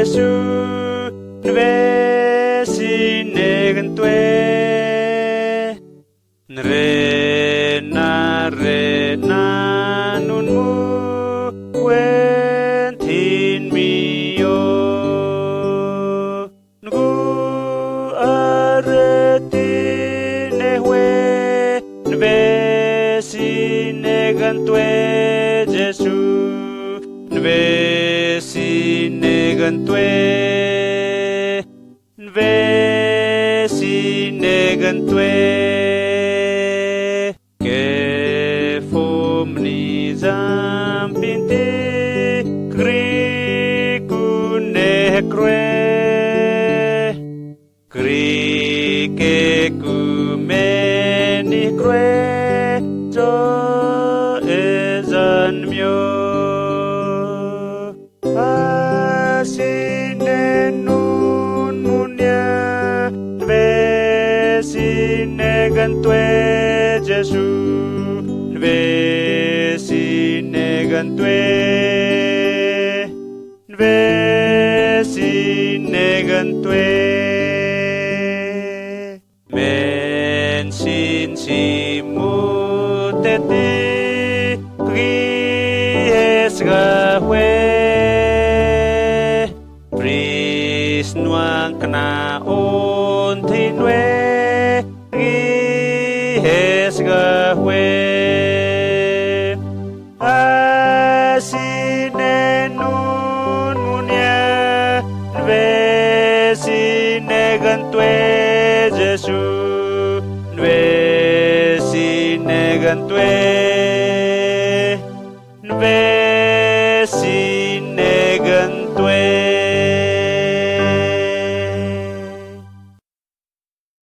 Giêsu về xin gần tuệ re na nun mu quên thiên mi yo ngu areti ne we về xin gần tuệ Giêsu về xin gần tuệ về xin gần tuệ ke phom ni zam pinti kri kune kre kri ke kumeni kre cho ezan myo asine nun munya ve sine gần tuệ Giêsu về xin gần tuệ về xin gần tuệ men xin si mu te ti Kriesga hue pris nuang kena on tinwe Kriesga hue asine nun munya ve sine gần tuệ